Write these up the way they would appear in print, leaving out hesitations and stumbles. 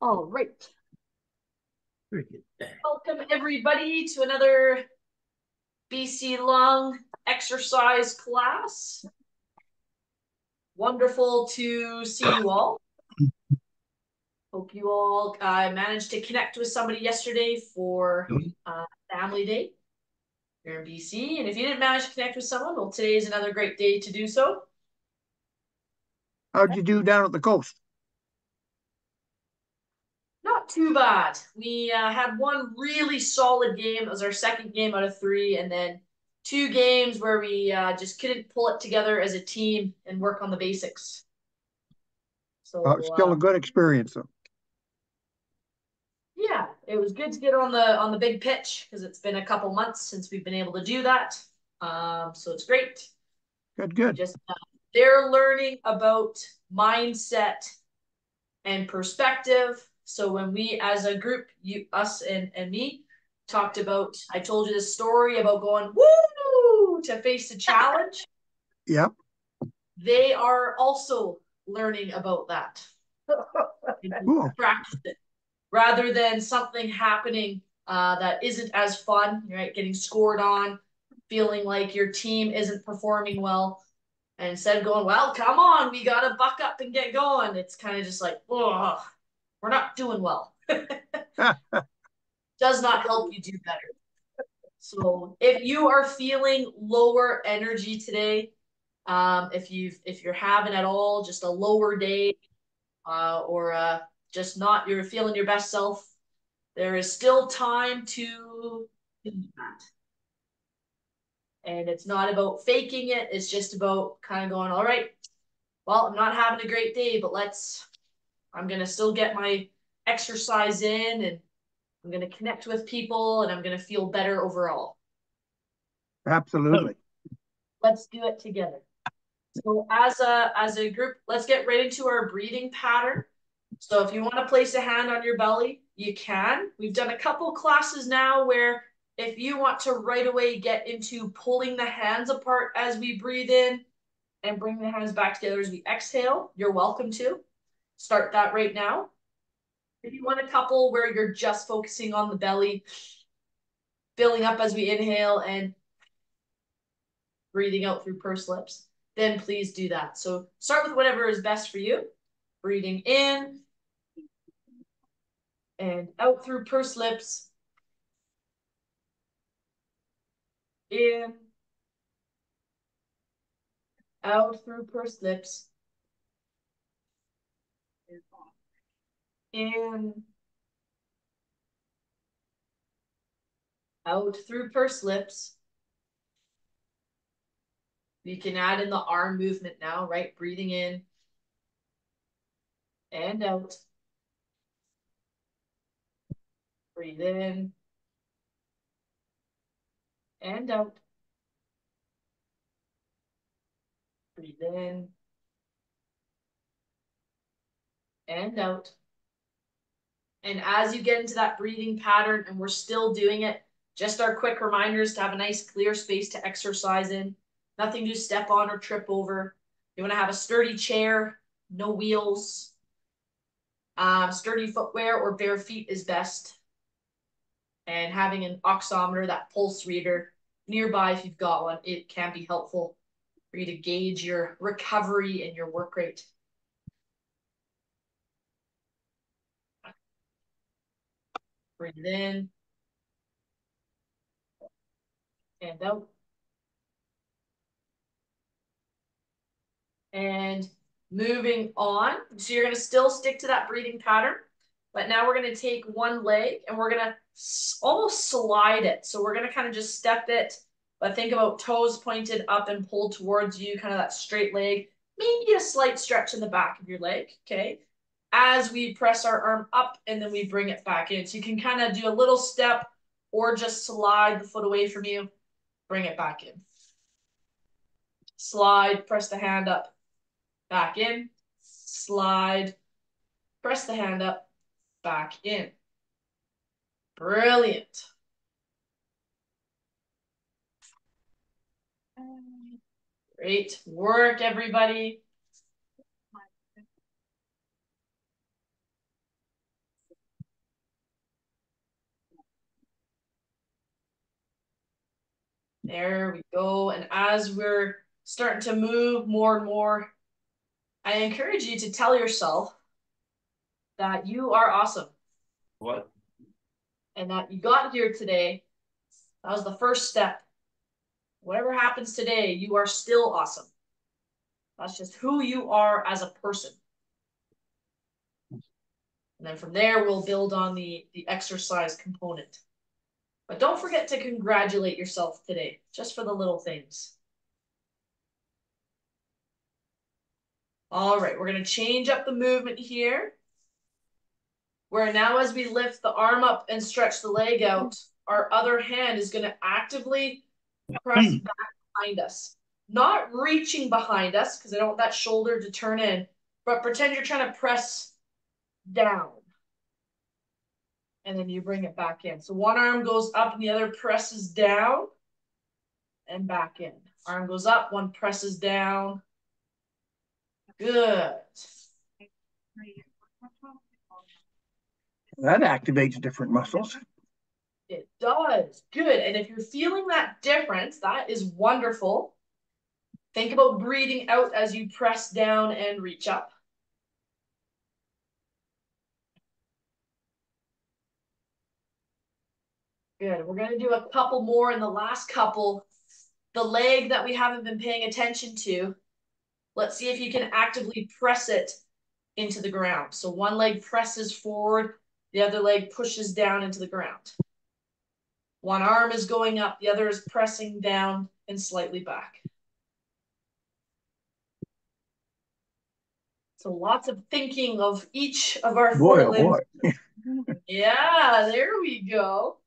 All right. Very good. Welcome everybody to another BC Lung exercise class. Wonderful to see you all. Hope you all managed to connect with somebody yesterday for Family Day here in BC. And if you didn't manage to connect with someone, well, today is another great day to do so. How'd you do down at the coast? Not too bad. We had one really solid game. It was our second game out of three, and then two games where we just couldn't pull it together as a team and work on the basics. So Still a good experience, though. yeah, it was good to get on the big pitch because it's been a couple months since we've been able to do that. So it's great. Good, We good. just they're learning about mindset and perspective. So when we as a group, us and me, talked about, I told you this story about going woo to face a challenge. Yep. They are also learning about that. Cool. Practice it rather than something happening that isn't as fun, right? Getting scored on, feeling like your team isn't performing well. And instead of going, well, come on, we got to buck up and get going, it's kind of just like, oh, we're not doing well. Does not help you do better. So if you are feeling lower energy today, if you're having at all just a lower day, or just not you're feeling your best self, there is still time to do that. And it's not about faking it. It's just about kind of going, all right, well, I'm not having a great day, but I'm going to still get my exercise in, and I'm going to connect with people, and I'm going to feel better overall. Absolutely. Let's do it together. So as a group, let's get right into our breathing pattern. So if you want to place a hand on your belly, you can. We've done a couple classes now where if you want to right away get into pulling the hands apart as we breathe in and bring the hands back together as we exhale, you're welcome to. Start that right now. If you want a couple where you're just focusing on the belly, filling up as we inhale and breathing out through pursed lips, then please do that. So start with whatever is best for you. Breathing in and out through pursed lips. In, out through pursed lips. In, out through pursed lips. You can add in the arm movement now, right? Breathing in and out. Breathe in and out. Breathe in and out. And as you get into that breathing pattern, and we're still doing it, just our quick reminders to have a nice clear space to exercise in, nothing to step on or trip over. You want to have a sturdy chair, no wheels. Sturdy footwear or bare feet is best. And having an oximeter, that pulse reader, nearby if you've got one, it can be helpful for you to gauge your recovery and your work rate. Breathe in and out. And moving on. So you're going to still stick to that breathing pattern, but now we're going to take one leg and we're going to almost slide it. So we're going to kind of just step it, but think about toes pointed up and pulled towards you, kind of that straight leg, maybe a slight stretch in the back of your leg, okay? As we press our arm up and then we bring it back in. So you can kind of do a little step or just slide the foot away from you, bring it back in. Slide, press the hand up, back in, slide, press the hand up, back in. Brilliant. Great work, everybody. There we go. And as we're starting to move more and more, I encourage you to tell yourself that you are awesome. What? And that you got here today. That was the first step. Whatever happens today, you are still awesome. That's just who you are as a person. And then from there, we'll build on the exercise component. But don't forget to congratulate yourself today, just for the little things. All right, we're going to change up the movement here. Where now as we lift the arm up and stretch the leg out, our other hand is going to actively press back behind us. Not reaching behind us, because I don't want that shoulder to turn in, but pretend you're trying to press down. And then you bring it back in. So one arm goes up and the other presses down and back in. Arm goes up, one presses down. Good. That activates different muscles. It does. Good. And if you're feeling that difference, that is wonderful. Think about breathing out as you press down and reach up. Good. We're going to do a couple more in the last couple. The leg that we haven't been paying attention to, let's see if you can actively press it into the ground. So one leg presses forward, the other leg pushes down into the ground. One arm is going up, the other is pressing down and slightly back. So lots of thinking of each of our Boy, four oh limbs. boy. Yeah, there we go.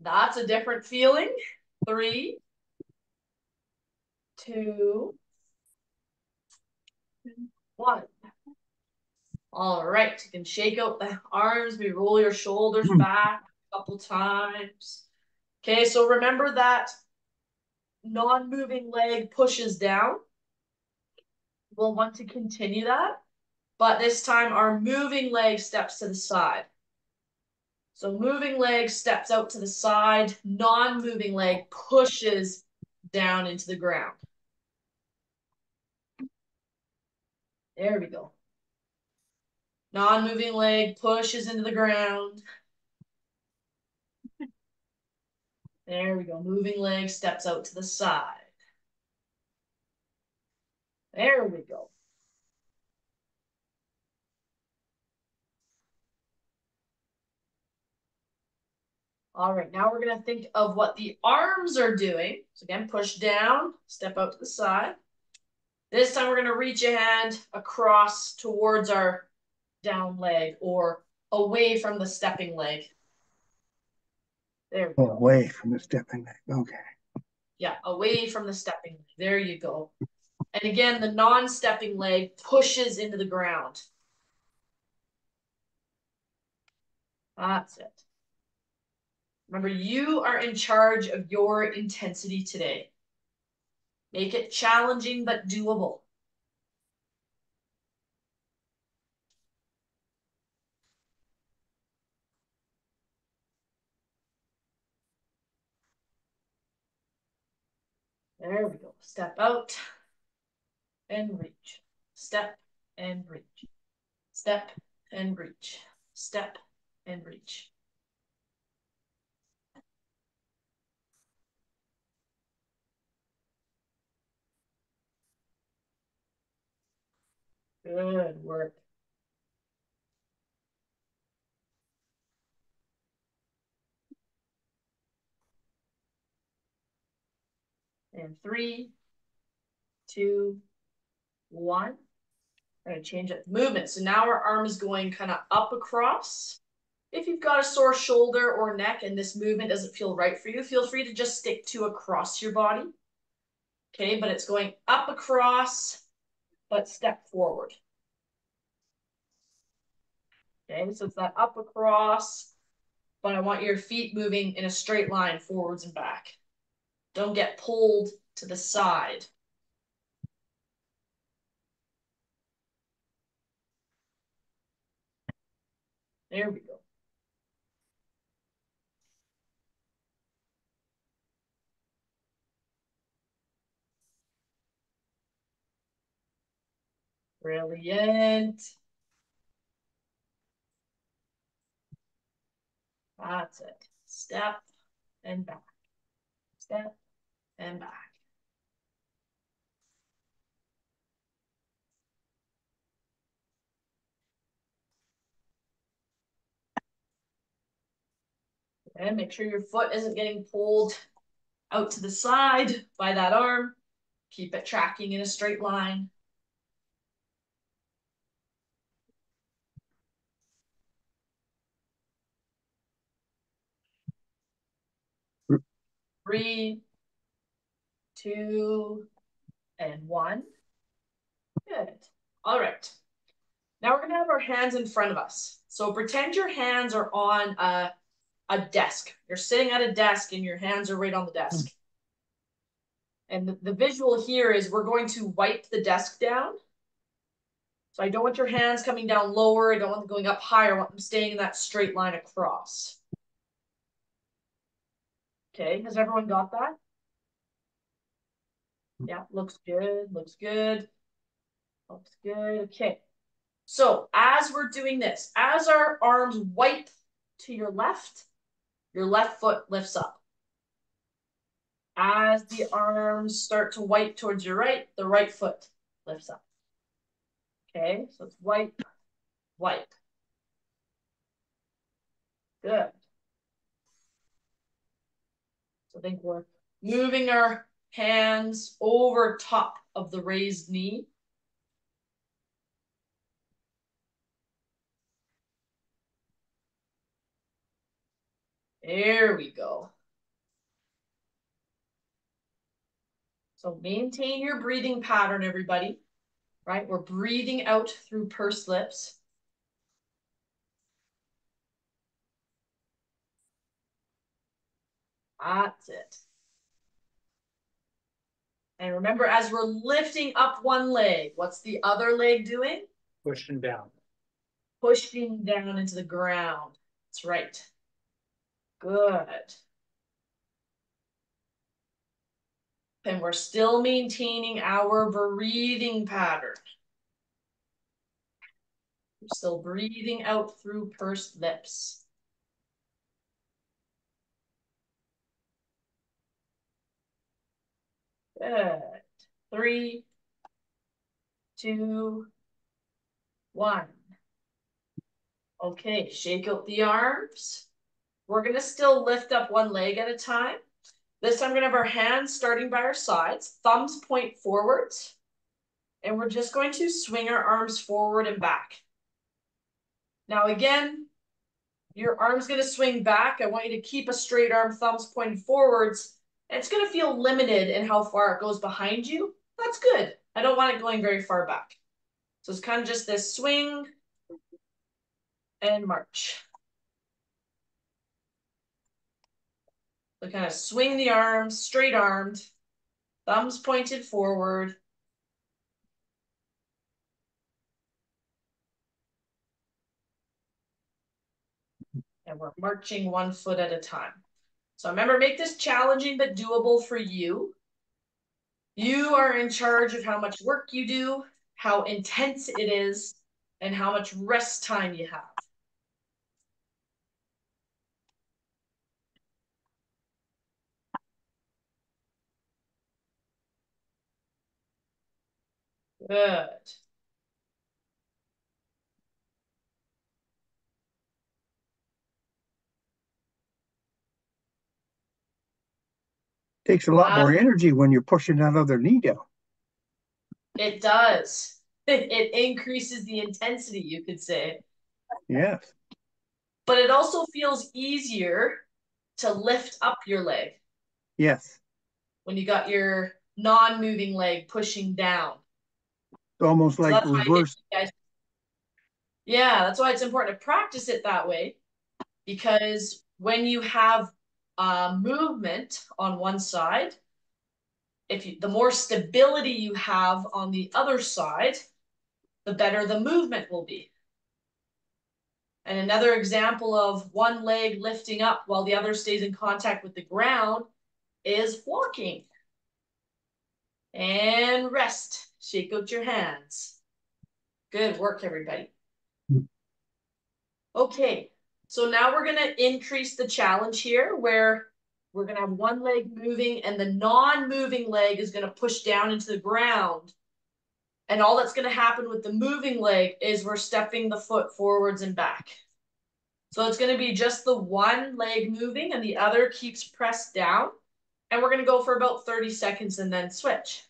That's a different feeling. 3, 2, 1. All right, you can shake out the arms, maybe roll your shoulders back a couple times. Okay, so remember that non-moving leg pushes down. We'll want to continue that, but this time our moving leg steps to the side. So moving leg steps out to the side, non-moving leg pushes down into the ground. There we go. Non-moving leg pushes into the ground. There we go. Moving leg steps out to the side. There we go. All right, now we're going to think of what the arms are doing. So again, push down, step out to the side. This time we're going to reach a hand across towards our down leg or away from the stepping leg. There we go. Away from the stepping leg. Okay. Yeah, away from the stepping leg. There you go. And again, the non-stepping leg pushes into the ground. That's it. Remember, you are in charge of your intensity today. Make it challenging but doable. There we go. Step out and reach. Step and reach. Step and reach. Step and reach. Good work. And 3, 2, 1. We're going to change up the movement. So now our arm is going kind of up across. If you've got a sore shoulder or neck and this movement doesn't feel right for you, feel free to just stick to across your body. Okay, but it's going up across, but step forward. Okay, so it's that up across, but I want your feet moving in a straight line forwards and back. Don't get pulled to the side. There we go. Brilliant. That's it. Step and back. Step and back. And make sure your foot isn't getting pulled out to the side by that arm. Keep it tracking in a straight line. Three, two, and one. Good. All right. Now we're going to have our hands in front of us. So pretend your hands are on a desk. You're sitting at a desk and your hands are right on the desk. And the visual here is we're going to wipe the desk down. So I don't want your hands coming down lower. I don't want them going up higher. I want them staying in that straight line across. Okay, has everyone got that? Yeah, looks good, looks good. Looks good, okay. So as we're doing this, as our arms wipe to your left foot lifts up. As the arms start to wipe towards your right, the right foot lifts up. Okay, so it's wipe, wipe. Good. So I think we're moving our hands over top of the raised knee. There we go. So maintain your breathing pattern, everybody, right? We're breathing out through pursed lips. That's it. And remember, as we're lifting up one leg, what's the other leg doing? Pushing down. Pushing down into the ground. That's right. Good. And we're still maintaining our breathing pattern. We're still breathing out through pursed lips. Good. 3, 2, 1. Okay, shake out the arms. We're going to still lift up one leg at a time. This time we're going to have our hands starting by our sides, thumbs point forwards, and we're just going to swing our arms forward and back. Now again, your arm's going to swing back. I want you to keep a straight arm, thumbs pointed forwards. And it's going to feel limited in how far it goes behind you. That's good. I don't want it going very far back. So it's kind of just this swing and march. So kind of swing the arms, straight armed, thumbs pointed forward. And we're marching one foot at a time. So remember, make this challenging but doable for you. You are in charge of how much work you do, how intense it is, and how much rest time you have. Good. Takes a lot more energy when you're pushing that other knee down. It does. It increases the intensity, you could say. Yes. But it also feels easier to lift up your leg. Yes. When you got your non-moving leg pushing down. It's almost like reverse. Yeah, that's why it's important to practice it that way. Because when you have movement on one side, the more stability you have on the other side, the better the movement will be. And another example of one leg lifting up while the other stays in contact with the ground is walking. And rest. Shake out your hands. Good work, everybody. Okay, so now we're going to increase the challenge here where we're going to have one leg moving and the non-moving leg is going to push down into the ground. And all that's going to happen with the moving leg is we're stepping the foot forwards and back. So it's going to be just the one leg moving and the other keeps pressed down. And we're going to go for about 30 seconds and then switch.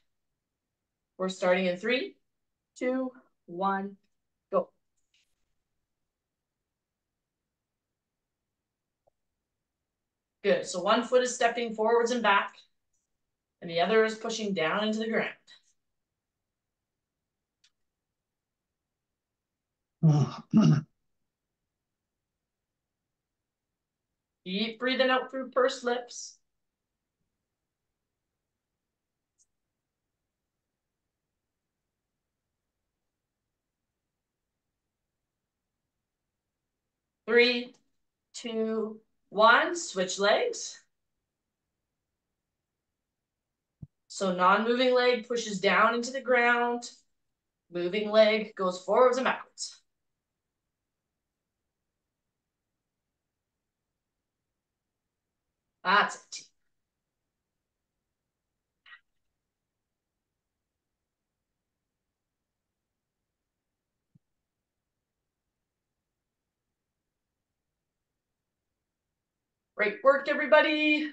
We're starting in 3, 2, 1, go. Good. So one foot is stepping forwards and back, and the other is pushing down into the ground. Keep breathing out through pursed lips. Three, two, one. Switch legs. So non-moving leg pushes down into the ground. Moving leg goes forwards and backwards. That's it. Great work, everybody.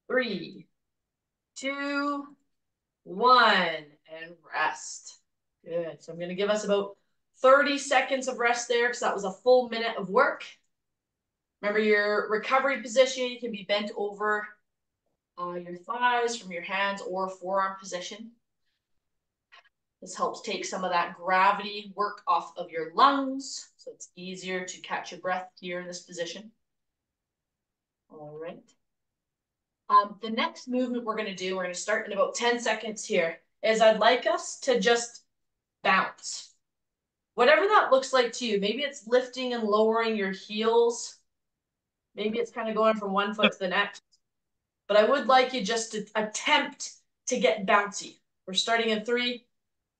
Three, two, one, and rest. Good. So I'm going to give us about 30 seconds of rest there because that was a full minute of work. Remember your recovery position, you can be bent over your thighs from your hands or forearm position. This helps take some of that gravity work off of your lungs, so it's easier to catch your breath here in this position. All right. The next movement we're going to do, we're going to start in about 10 seconds here, is I'd like us to just bounce. Whatever that looks like to you. Maybe it's lifting and lowering your heels. Maybe it's kind of going from one foot to the next. But I would like you just to attempt to get bouncy. We're starting in 3,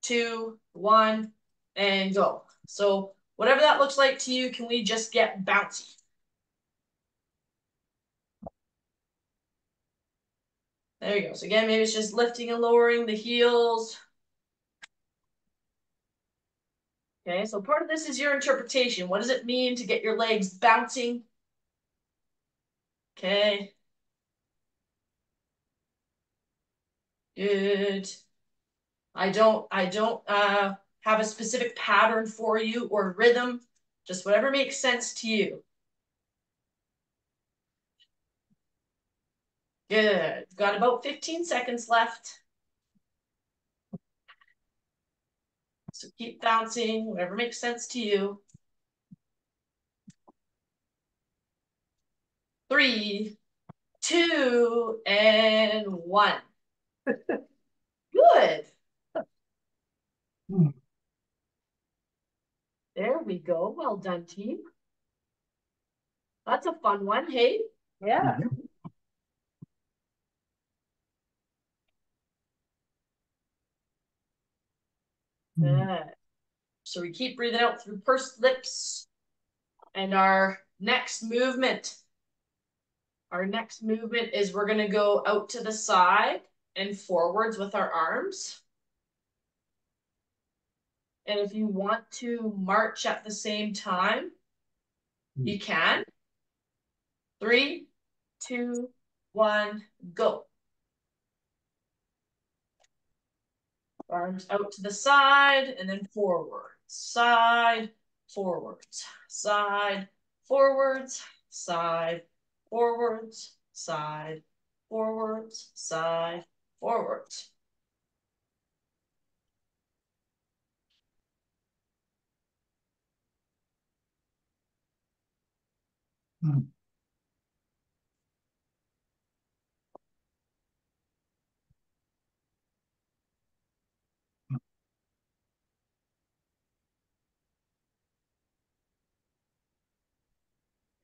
2, 1, and go. So whatever that looks like to you, can we just get bouncy? There you go. So again, maybe it's just lifting and lowering the heels. Okay, so part of this is your interpretation. What does it mean to get your legs bouncing? Okay. Good. I don't have a specific pattern for you or rhythm, just whatever makes sense to you. Good. Got about 15 seconds left. So keep bouncing, whatever makes sense to you. 3, 2, and 1. Good. There we go. Well done, team. That's a fun one, hey? Yeah. Good. So we keep breathing out through pursed lips. And our next movement is we're going to go out to the side and forwards with our arms. And if you want to march at the same time, you can. 3, 2, 1, go. Arms out to the side and then forward. Side, forwards. Side, forwards. Side, forwards. Side, forwards. Side, forwards.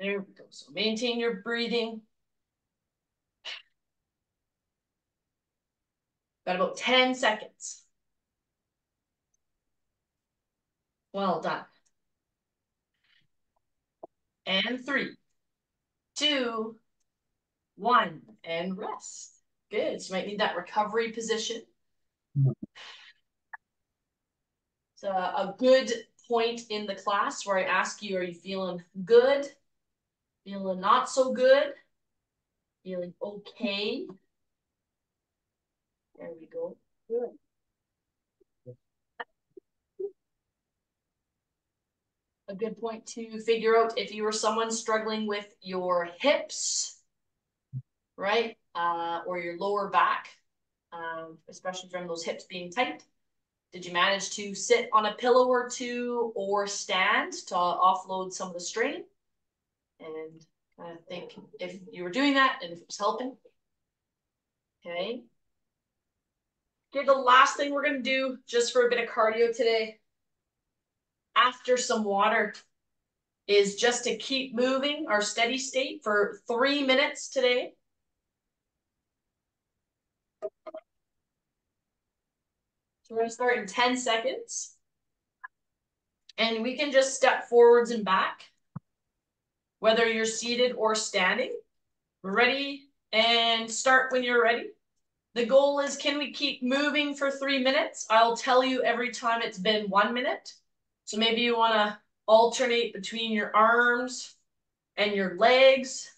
There we go. So maintain your breathing. Got about 10 seconds. Well done. And 3, 2, 1, and rest. Good. So you might need that recovery position. It's a good point in the class where I ask you, are you feeling good? Feeling not so good? Feeling okay? There we go. Good. A good point to figure out if you were someone struggling with your hips, right? Or your lower back, especially from those hips being tight. Did you manage to sit on a pillow or two or stand to offload some of the strain? And I think if you were doing that and if it was helping. Okay. Okay, the last thing we're going to do just for a bit of cardio today, after some water, is just to keep moving our steady state for 3 minutes today. So we're going to start in 10 seconds. And we can just step forwards and back, whether you're seated or standing. Ready, and start when you're ready. The goal is, can we keep moving for 3 minutes? I'll tell you every time it's been 1 minute. So maybe you want to alternate between your arms and your legs,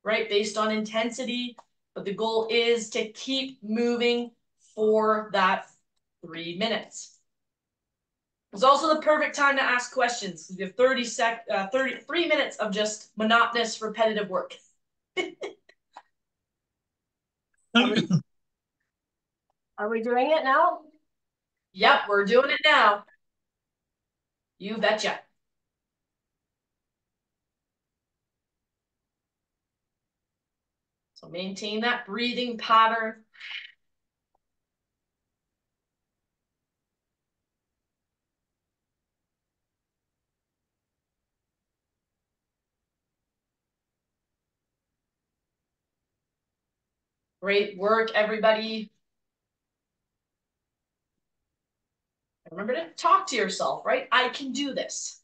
right, based on intensity. But the goal is to keep moving for that 3 minutes. It's also the perfect time to ask questions. You have 3 minutes of just monotonous, repetitive work. Are we doing it now? Yep, we're doing it now. You betcha. So maintain that breathing pattern. Great work, everybody. Remember to talk to yourself, right? I can do this.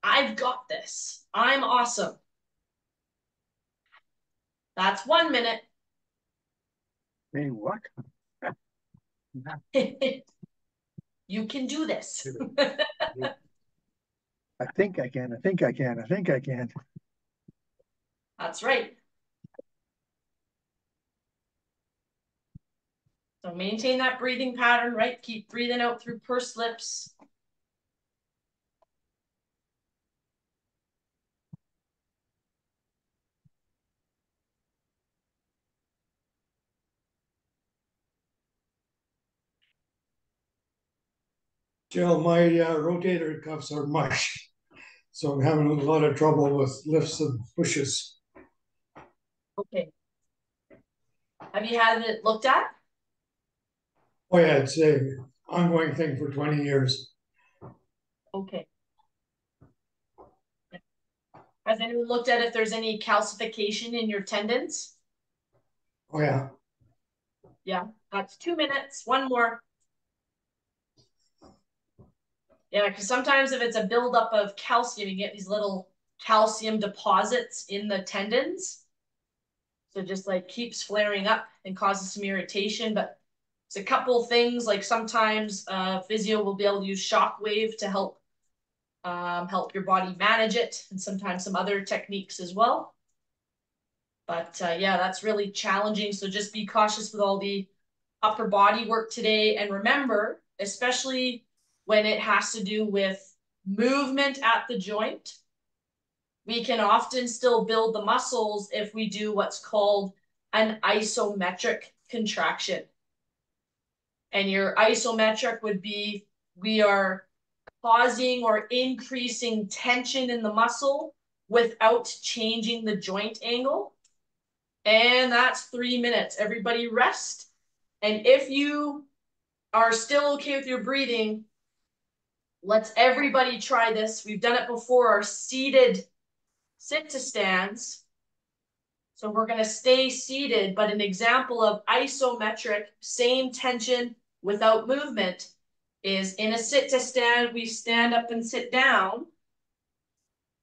I've got this. I'm awesome. That's 1 minute. Hey, what? You can do this. I think I can. I think I can. I think I can. That's right. So maintain that breathing pattern, right? Keep breathing out through pursed lips. Jill, my rotator cuffs are mush, so I'm having a lot of trouble with lifts and pushes. Okay. Have you had it looked at? Oh yeah, it's an ongoing thing for 20 years. Okay. Has anyone looked at if there's any calcification in your tendons? Oh yeah. Yeah, that's 2 minutes. One more. Yeah, because sometimes if it's a buildup of calcium, you get these little calcium deposits in the tendons. So it just like keeps flaring up and causes some irritation. But it's a couple things, like sometimes physio will be able to use shock wave to help your body manage it, and sometimes some other techniques as well. But yeah, that's really challenging. So just be cautious with all the upper body work today. And remember, especially when it has to do with movement at the joint, we can often still build the muscles if we do what's called an isometric contraction. And your isometric would be, we are causing or increasing tension in the muscle without changing the joint angle. And that's 3 minutes. Everybody rest. And if you are still okay with your breathing, let's everybody try this. We've done it before, our seated sit to stands. So we're going to stay seated, but an example of isometric, same tension without movement, is in a sit to stand, we stand up and sit down.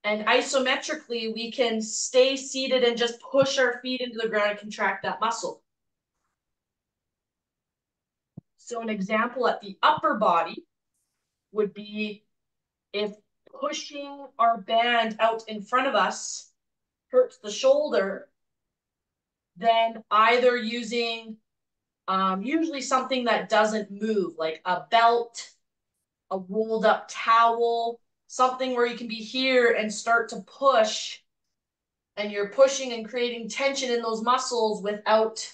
And isometrically, we can stay seated and just push our feet into the ground and contract that muscle. So an example at the upper body would be if pushing our band out in front of us hurts the shoulder, then either using usually something that doesn't move, like a belt, a rolled up towel, something where you can be here and start to push, and you're pushing and creating tension in those muscles without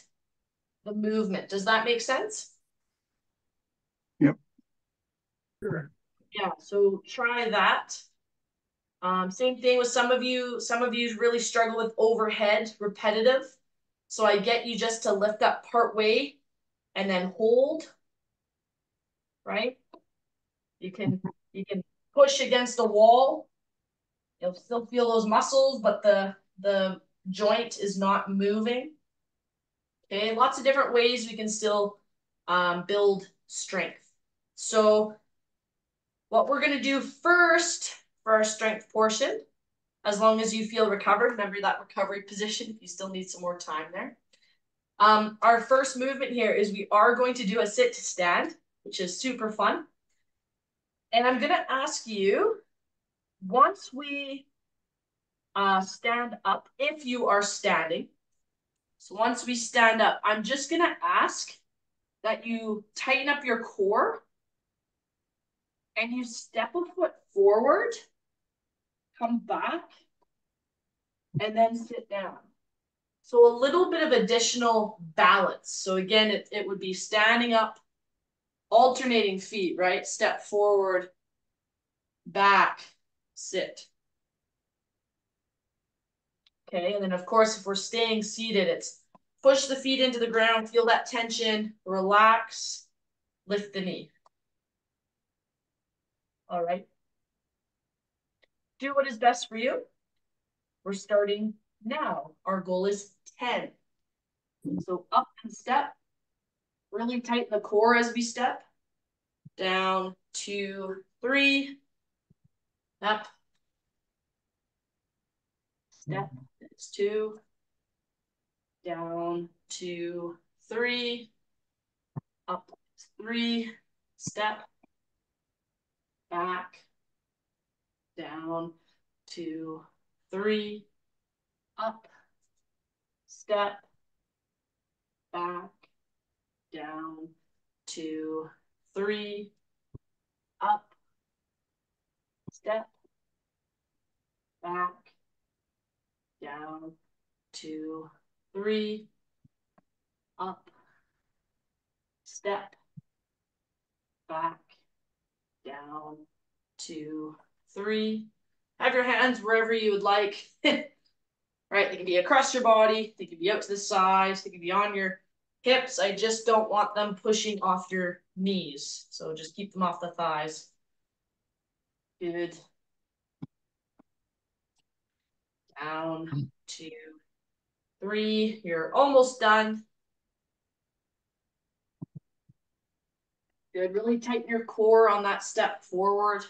the movement. Does that make sense? Yep. Sure. Yeah, so try that. Same thing with some of you really struggle with overhead repetitive. So I get you just to lift up part way and then hold, right? You can push against a wall. You'll still feel those muscles, but the joint is not moving. Okay, lots of different ways we can still build strength. So what we're gonna do first for our strength portion, as long as you feel recovered, remember that recovery position if you still need some more time there. Our first movement here is we are going to do a sit to stand, which is super fun. And I'm gonna ask you, once we stand up, if you are standing, so once we stand up, I'm just gonna ask that you tighten up your core and you step a foot forward, come back, and then sit down. So a little bit of additional balance. So again, it would be standing up, alternating feet, right? Step forward, back, sit. Okay, and then of course, if we're staying seated, it's push the feet into the ground, feel that tension, relax, lift the knee. All right. Do what is best for you. We're starting now. Our goal is 10. So up and step. Really tighten the core as we step. Down, 2, 3. Up. Step. It's 2. Down, 2, 3. Up, 3. Step. Back. Down, 2, 3. Up. Step. Back. Down, 2, 3. Up. Step. Back. Down, 2, 3. Up. Step. Back. Down, 2, 3. Have your hands wherever you would like. Right? They can be across your body. They can be out to the sides. They can be on your hips. I just don't want them pushing off your knees. So just keep them off the thighs. Good. Down, 2, 3. You're almost done. Good. Really tighten your core on that step forward.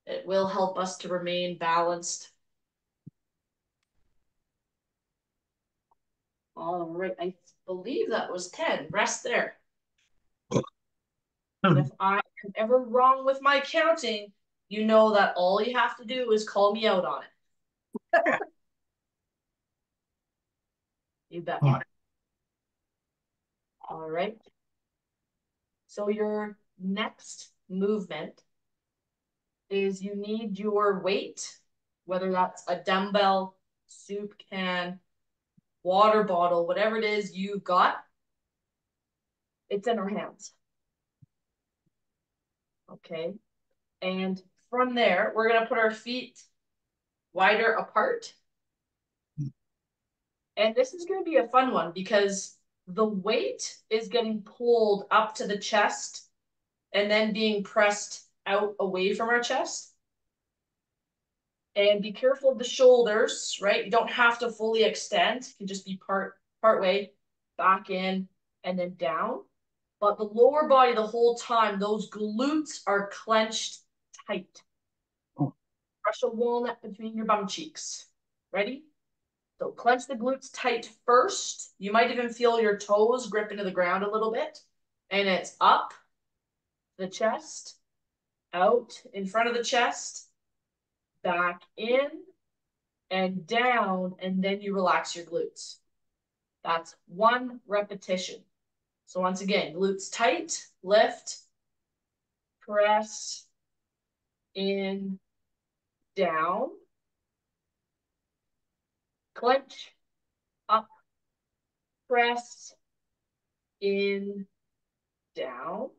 It will help us to remain balanced. All right. I believe that was 10. Rest there. And if I am ever wrong with my counting, you know that all you have to do is call me out on it. You bet. All right. So your next movement is you need your weight, whether that's a dumbbell, soup can, water bottle, whatever it is you've got. It's in our hands. Okay. And from there, we're going to put our feet wider apart. And this is going to be a fun one because the weight is getting pulled up to the chest and then being pressed out away from our chest. And be careful of the shoulders, right? You don't have to fully extend. It can just be part way back in and then down. But the lower body the whole time, those glutes are clenched tight. Oh. Brush a walnut between your bum cheeks. Ready? So clench the glutes tight first. You might even feel your toes grip into the ground a little bit. And it's up the chest, out in front of the chest, back in and down, and then you relax your glutes. That's 1 repetition. So once again, glutes tight, lift, press, in, down, clench, up, press, in, down.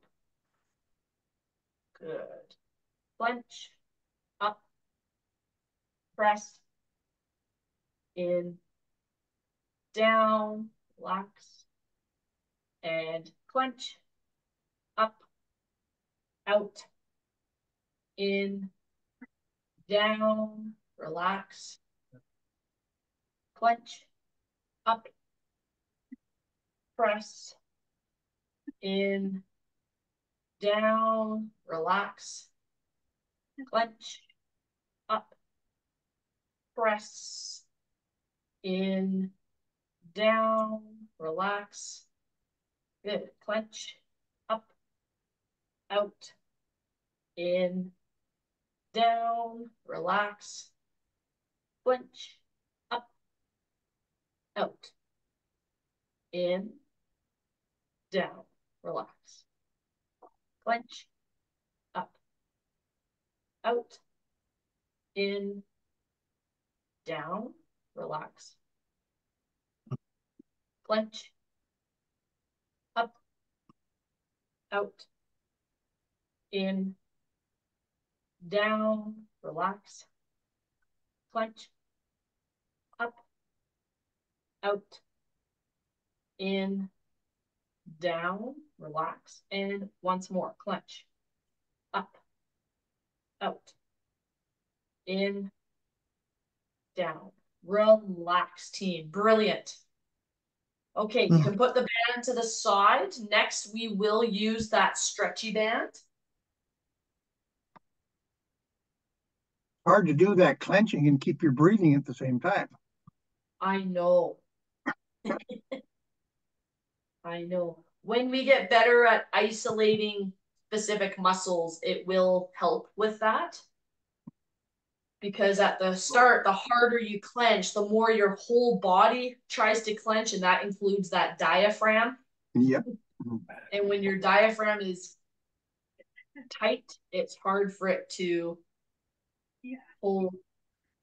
Good. Clench, up, press, in, down, relax, and clench, up, out, in, down, relax, clench, up, press, in, down, relax, clench, up, press, in, down, relax. Good. Clench, up, out, in, down, relax. Clench, up, out, in, down, relax. Clench, up, out, in, down, relax. Clench, up, out, in, down, relax. Clench, up, out, in, down, relax. And once more, clench, up, out, in, down. Relax, team. Brilliant. Okay, you can put the band to the side. Next, we will use that stretchy band. Hard to do that clenching and keep your breathing at the same time. I know. I know. When we get better at isolating specific muscles, it will help with that. Because at the start, the harder you clench, the more your whole body tries to clench, and that includes that diaphragm. Yep. And when your diaphragm is tight, it's hard for it to hold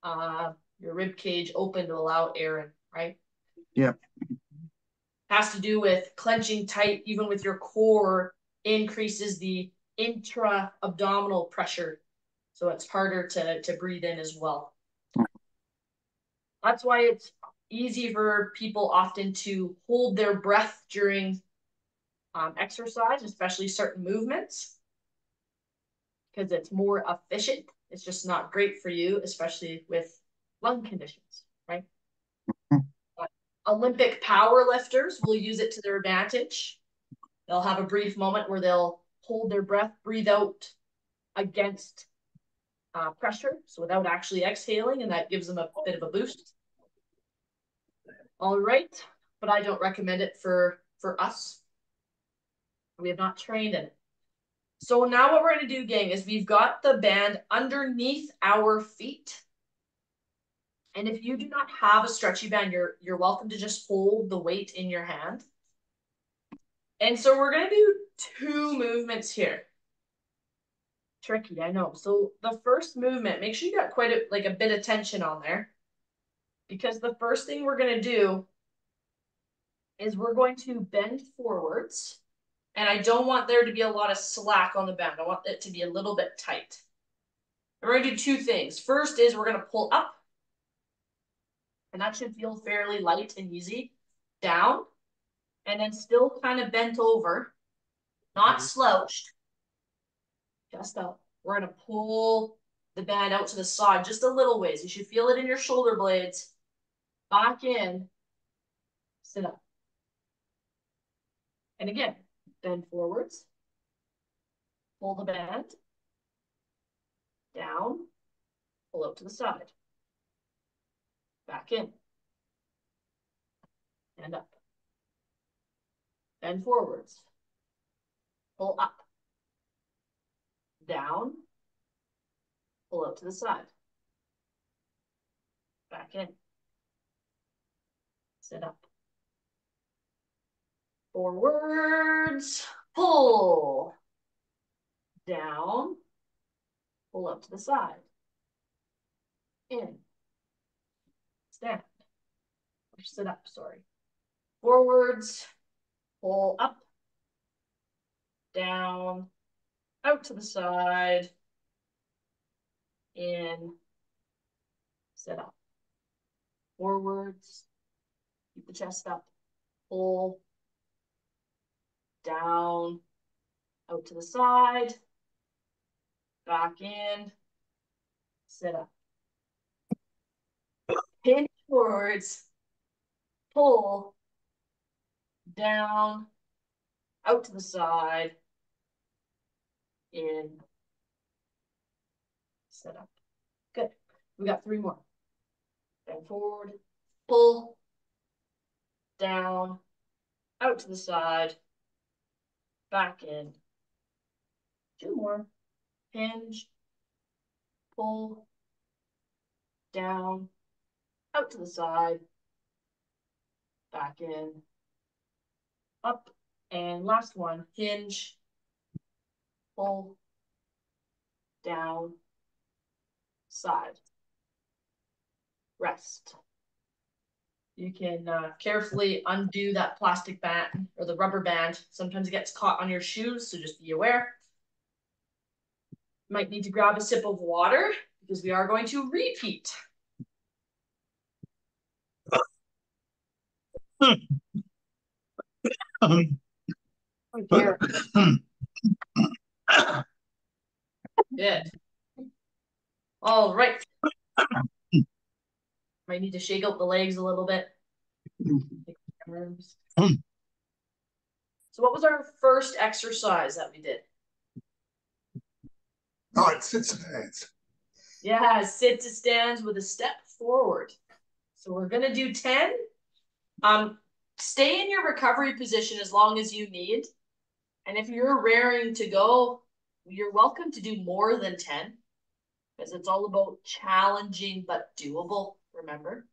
your rib cage open to allow air in, right? Yep. Has to do with clenching tight, even with your core, increases the intra-abdominal pressure. So it's harder to breathe in as well. That's why it's easy for people often to hold their breath during exercise, especially certain movements, because it's more efficient. It's just not great for you, especially with lung conditions, right? Olympic power lifters will use it to their advantage. They'll have a brief moment where they'll hold their breath, breathe out against pressure, so without actually exhaling, and that gives them a bit of a boost. All right, but I don't recommend it for us. We have not trained in it. So now what we're going to do, gang, is we've got the band underneath our feet. And if you do not have a stretchy band, you're welcome to just hold the weight in your hand. And so we're going to do 2 movements here. Tricky, I know. So the first movement, make sure you got quite a bit of tension on there. Because the first thing we're going to do is we're going to bend forwards. And I don't want there to be a lot of slack on the band. I want it to be a little bit tight. And we're going to do 2 things. First is we're going to pull up. And that should feel fairly light and easy. Down. And then still kind of bent over. Not slouched. Just up. We're going to pull the band out to the side, just a little ways. You should feel it in your shoulder blades. Back in, sit up. And again, bend forwards, pull the band, down, pull out to the side. Back in, and up. Bend forwards, pull up, down, pull out to the side. Back in, sit up. Forwards, pull, down, pull up to the side. In, stand, or sit up, sorry. Forwards, pull up, down, out to the side, in, sit up. Forwards, keep the chest up, pull, down, out to the side, back in, sit up. Pinch forwards, pull, down, out to the side, in, sit up. Good. We got 3 more. Bend forward, pull, down, out to the side, back in. 2 more. Hinge, pull, down, out to the side, back in, up, and last one. Hinge, pull, down, side. Rest. You can carefully undo that plastic band or the rubber band. Sometimes it gets caught on your shoes, so just be aware. Might need to grab a sip of water because we are going to repeat. Here. Good. All right. Might need to shake out the legs a little bit. So what was our first exercise that we did? Oh, it sits in hands. Yeah, sit to stands with a step forward. So we're gonna do 10. Stay in your recovery position as long as you need. And if you're raring to go, you're welcome to do more than 10 because it's all about challenging but doable, remember?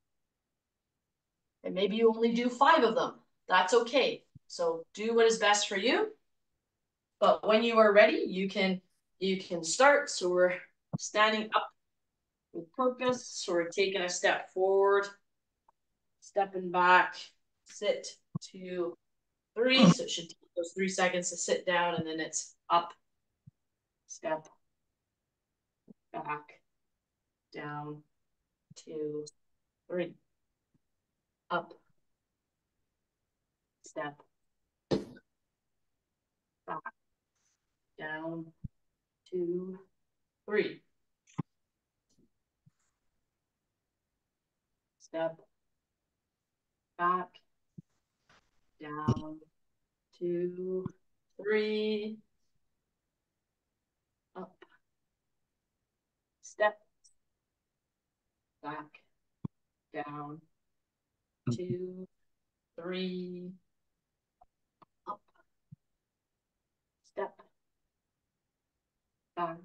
And maybe you only do 5 of them. That's okay. So do what is best for you. But when you are ready, you can start. So we're standing up with purpose. So we're taking a step forward, stepping back, sit, 2, 3. So it should take those 3 seconds to sit down, and then it's up, step, back, down, 2, 3, up, step, back, down, 2, 3, step, back, down, 2, 3, up, step, back, down, 2, 3, up, step, back,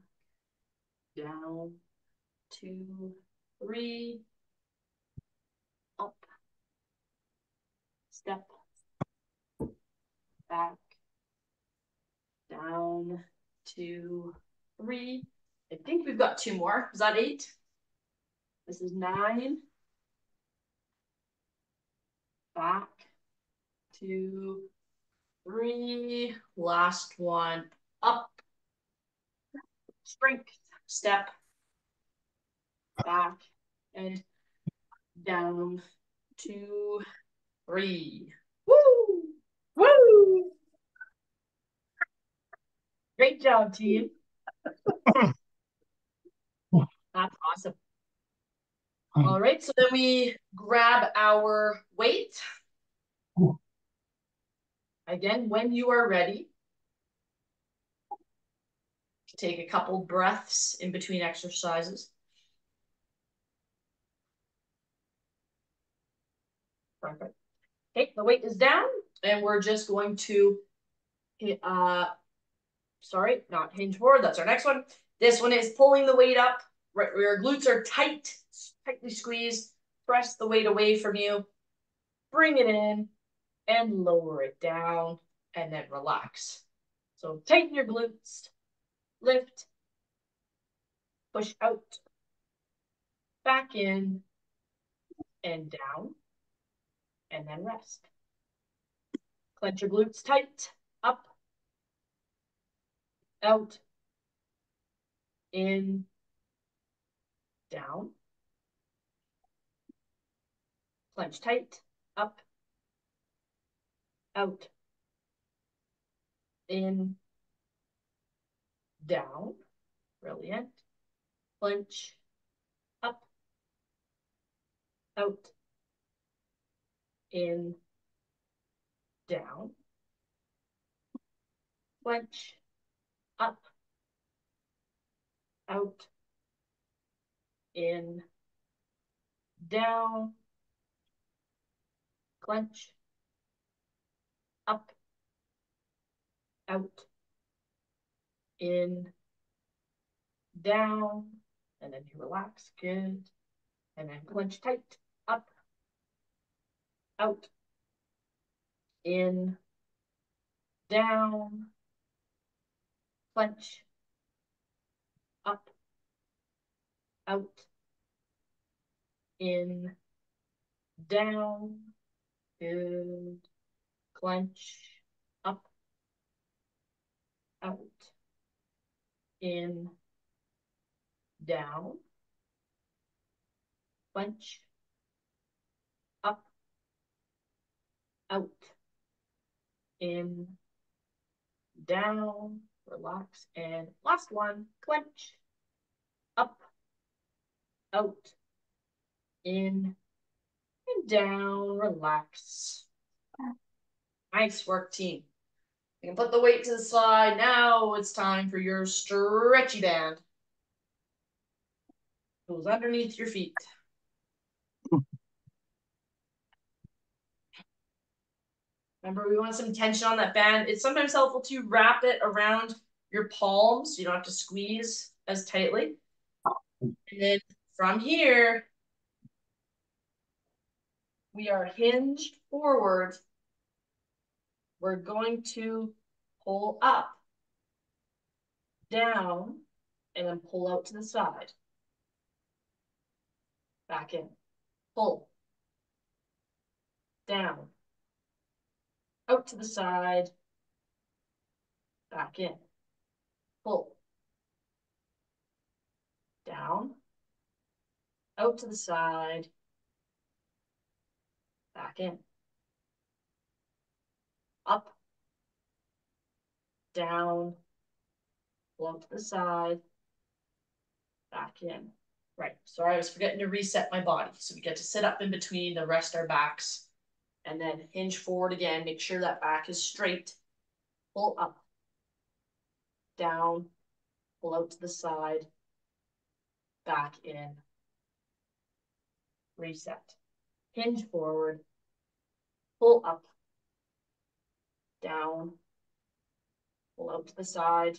down, 2, 3, up, step, back, down, 2, 3. I think we've got 2 more. Is that 8? This is 9. Back, 2, 3. Last one. Up, strength, step, back, and down, 2, 3. Woo! Woo! Great job, team. All right, so then we grab our weight. Again, when you are ready, take a couple breaths in between exercises. Perfect. Okay, the weight is down, and we're just going to, sorry, not hinge forward. That's our next one. This one is pulling the weight up. Right, your glutes are tight, tightly squeezed. Press the weight away from you. Bring it in and lower it down, and then relax. So tighten your glutes, lift, push out, back in, and down, and then rest. Clench your glutes tight, up, out, in, down. Clench tight, up, out, in, down. Brilliant. Clench, up, out, in, down. Clench, up, out, in, down. Clench, up, out, in, down, and then you relax, good. And then clench tight, up, out, in, down, clench, up, out, in, down, good. Clench, up, out, in, down, clench, up, out, in, down, relax, and last one, clench, up, out, in, and down, relax. Nice work, team. You can put the weight to the side. Now it's time for your stretchy band. Goes underneath your feet. Remember, we want some tension on that band. It's sometimes helpful to wrap it around your palms. You don't have to squeeze as tightly. And then from here, we are hinged forward. We're going to pull up, down, and then pull out to the side. Back in. Pull. Down. Out to the side. Back in. Pull. Down. Out to the side. Back in. Up. Down. Pull out to the side. Back in. Right. Sorry, I was forgetting to reset my body. So we get to sit up in between to rest our backs. And then hinge forward again. Make sure that back is straight. Pull up. Down. Pull out to the side. Back in. Reset. Hinge forward. Pull up. Down. Pull out to the side.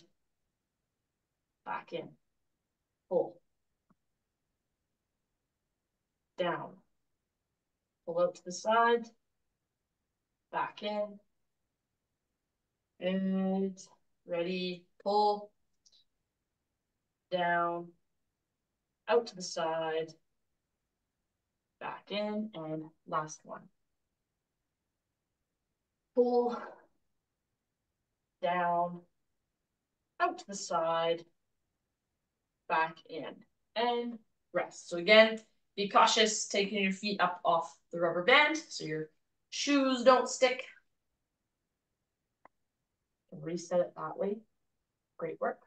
Back in. Pull. Down. Pull out to the side. Back in. And ready. Pull. Down. Out to the side. Back in. And last one. Pull. Down. Out to the side. Back in. And rest. So again, be cautious taking your feet up off the rubber band so your shoes don't stick. And reset it that way. Great work.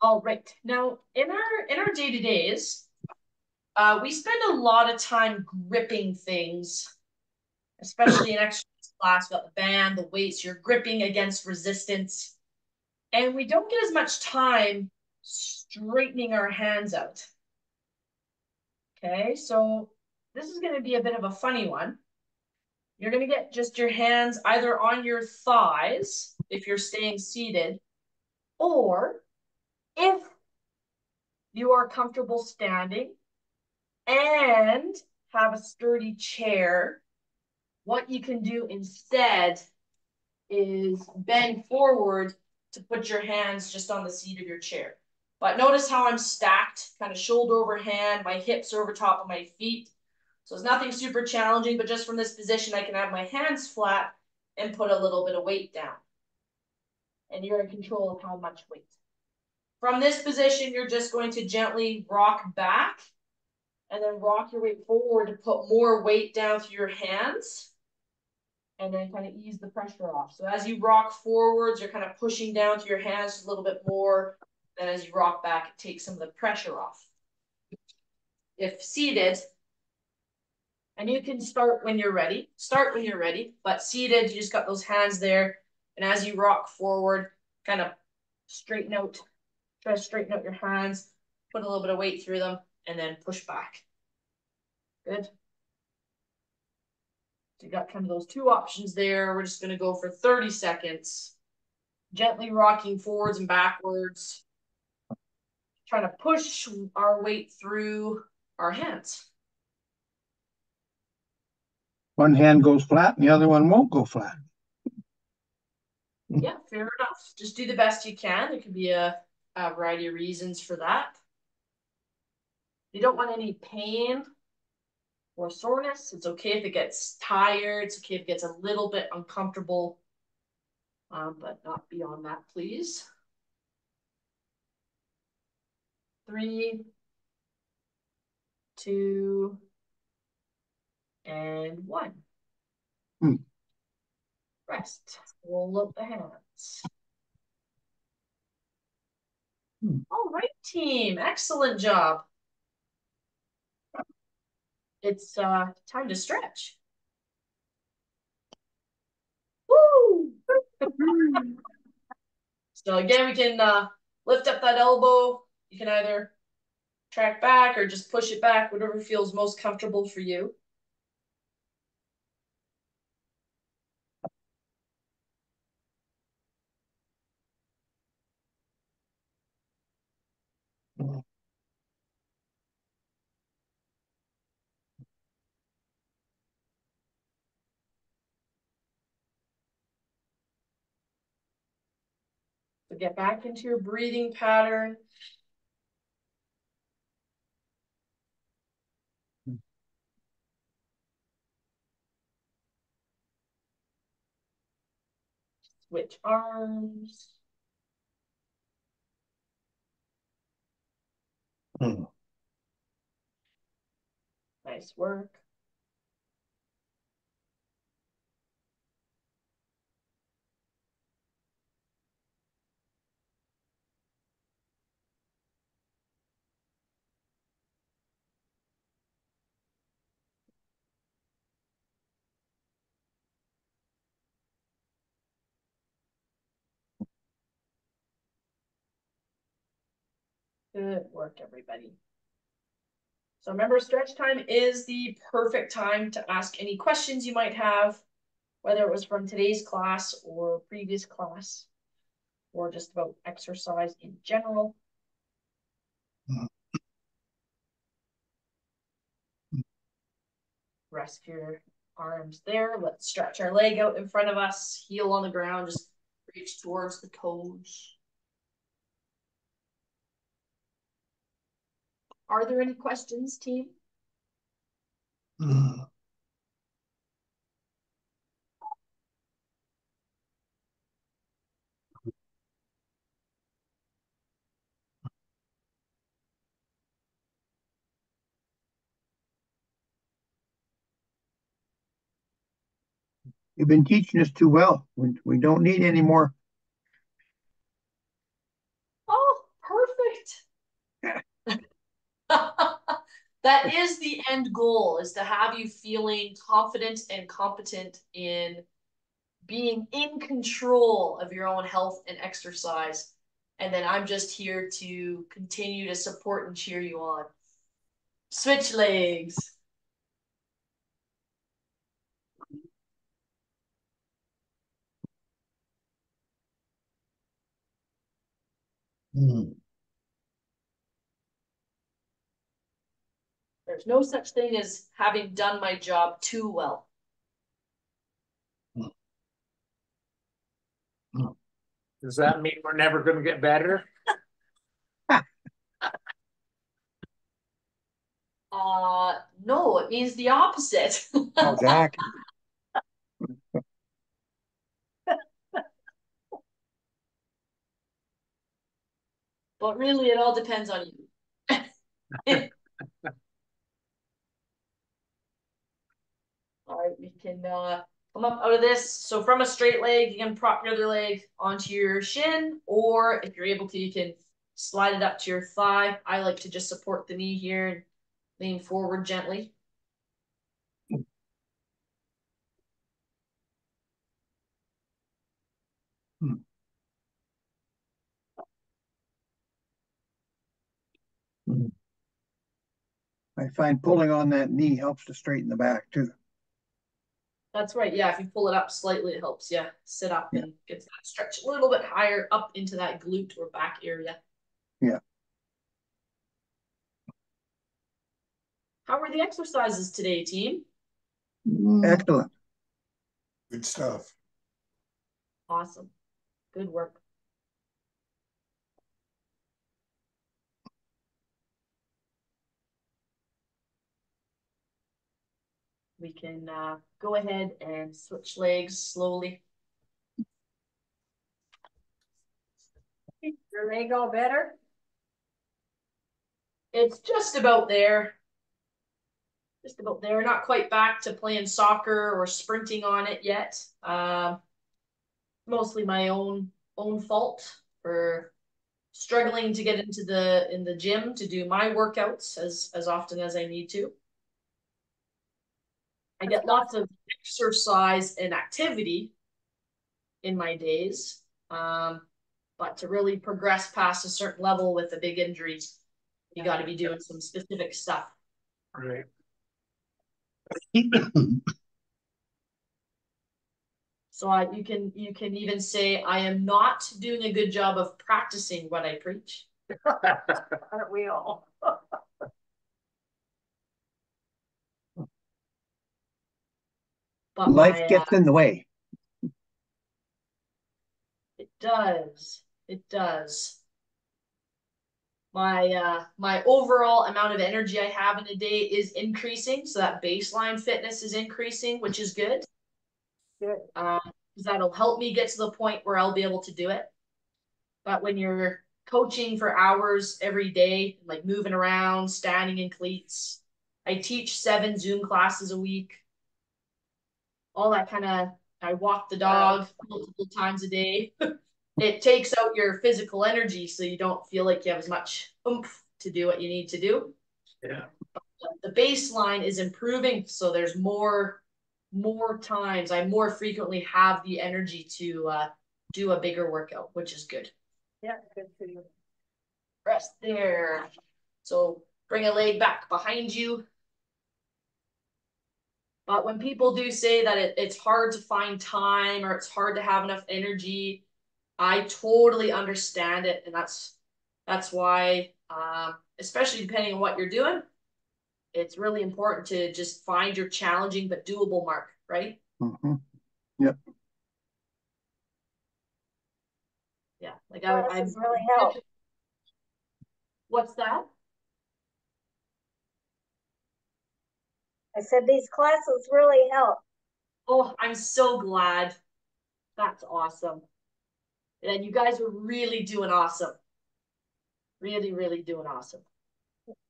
All right. Now, in our day-to-days, We spend a lot of time gripping things, especially in exercise class, got the band, the weights, you're gripping against resistance. And we don't get as much time straightening our hands out. Okay, so this is going to be a bit of a funny one. You're going to get just your hands either on your thighs, if you're staying seated, or if you are comfortable standing and have a sturdy chair, what you can do instead is bend forward to put your hands just on the seat of your chair. But notice how I'm stacked, kind of shoulder over hand, my hips are over top of my feet. So it's nothing super challenging, but just from this position, I can have my hands flat and put a little bit of weight down. And you're in control of how much weight. From this position, you're just going to gently rock back and then rock your weight forward to put more weight down through your hands and then kind of ease the pressure off. So as you rock forwards, you're kind of pushing down through your hands a little bit more. Then as you rock back, it takes some of the pressure off. If seated, and you can start when you're ready. Start when you're ready, but seated, you just got those hands there. And as you rock forward, kind of straighten out, try to straighten out your hands, put a little bit of weight through them, and then push back. Good. So you got kind of those two options there. We're just going to go for 30 seconds. Gently rocking forwards and backwards. Trying to push our weight through our hands. One hand goes flat and the other one won't go flat. Yeah, fair enough. Just do the best you can. There could be a variety of reasons for that. You don't want any pain or soreness. It's okay if it gets tired. It's okay if it gets a little bit uncomfortable, but not beyond that, please. 3, 2, and 1. Rest. Roll up the hands. All right, team. Excellent job. It's time to stretch. Woo! So again, we can lift up that elbow. You can either track back or just push it back, whatever feels most comfortable for you. So get back into your breathing pattern. Switch arms. Nice work. Good work, everybody. So remember, stretch time is the perfect time to ask any questions you might have, whether it was from today's class or previous class, or just about exercise in general. Rest your arms there. Let's stretch our leg out in front of us, heel on the ground, just reach towards the toes. Are there any questions, team? You've been teaching us too well. We don't need any more. Oh, perfect. That is the end goal, is to have you feeling confident and competent in being in control of your own health and exercise. And then I'm just here to continue to support and cheer you on. Switch legs. There's no such thing as having done my job too well. Does that mean we're never going to get better? No, it means the opposite. Exactly. But really, it all depends on you. All right, we can come up out of this. So from a straight leg, you can prop your other leg onto your shin, or if you're able to, you can slide it up to your thigh. I like to just support the knee here and lean forward gently. I find pulling on that knee helps to straighten the back too. That's right. Yeah, if you pull it up slightly, it helps you sit up and get that stretch a little bit higher up into that glute or back area. Yeah. How were the exercises today, team? Excellent. Good stuff. Awesome. Good work. We can go ahead and switch legs slowly. Your leg all better? It's just about there. Just about there. Not quite back to playing soccer or sprinting on it yet. Mostly my own fault for struggling to get into the gym to do my workouts as often as I need to. I get lots of exercise and activity in my days, but to really progress past a certain level with a big injury, you got to be doing some specific stuff. Right. So you can even say I am not doing a good job of practicing what I preach. Aren't we all? But Life gets in the way. It does. It does. My overall amount of energy I have in a day is increasing, so that baseline fitness is increasing, which is good. Good. Because that'll help me get to the point where I'll be able to do it. But when you're coaching for hours every day, like moving around, standing in cleats, I teach 7 Zoom classes a week. All that kind of, I walk the dog multiple times a day. It takes out your physical energy, so you don't feel like you have as much oomph to do what you need to do. Yeah. The baseline is improving, so there's more times I more frequently have the energy to do a bigger workout, which is good. Yeah, good for you. Rest there. So bring a leg back behind you. But when people do say that it's hard to find time or it's hard to have enough energy, I totally understand it. And that's why, especially depending on what you're doing, it's really important to just find your challenging but doable mark, right? Yep. Yeah. Like Classes really help. What's that? I said these classes really help. Oh, I'm so glad. That's awesome. And you guys are really doing awesome. Really, really doing awesome.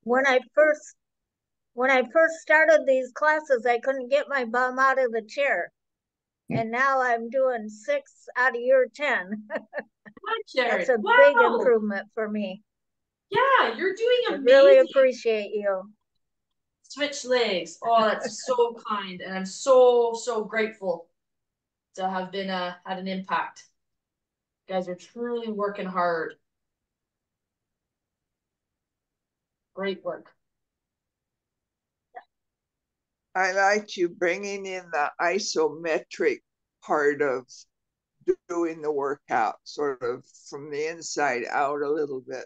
When I first started these classes, I couldn't get my bum out of the chair. And now I'm doing 6 out of your 10. That's a big improvement for me. Yeah, you're doing amazing. I really appreciate you. Switch legs. Oh, that's so kind. And I'm so grateful to have been had an impact. You guys are truly working hard. Great work. I liked you bringing in the isometric part of doing the workout, sort of from the inside out a little bit.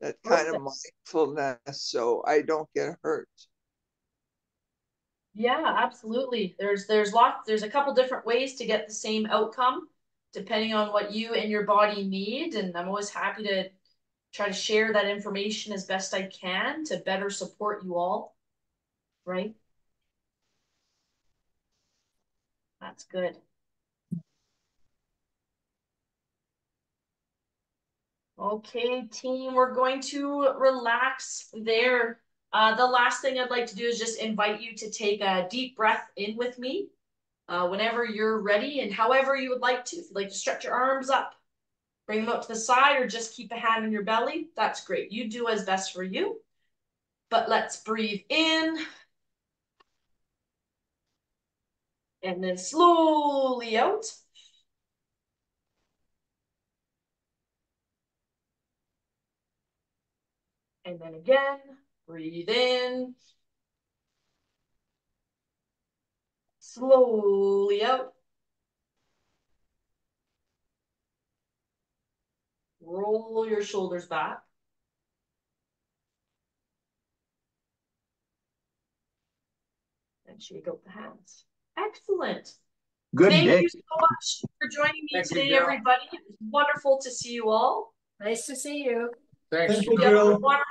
That kind of mindfulness, so I don't get hurt. Yeah, absolutely. There's a couple different ways to get the same outcome depending on what you and your body need, and I'm always happy to try to share that information as best I can to better support you all. Right? That's good. Okay, team, we're going to relax there. The last thing I'd like to do is just invite you to take a deep breath in with me whenever you're ready and however you would like to. If you'd like to stretch your arms up, bring them up to the side, or just keep a hand on your belly, that's great. You do as best for you. But let's breathe in. And then slowly out. And then again, breathe in. Slowly out. Roll your shoulders back. And shake out the hands. Excellent. Good Thank day. you so much for joining me Thank you, today, Jill. everybody. It was wonderful to see you all. Nice to see you. Thanks. Thank you, You have a Jill. wonderful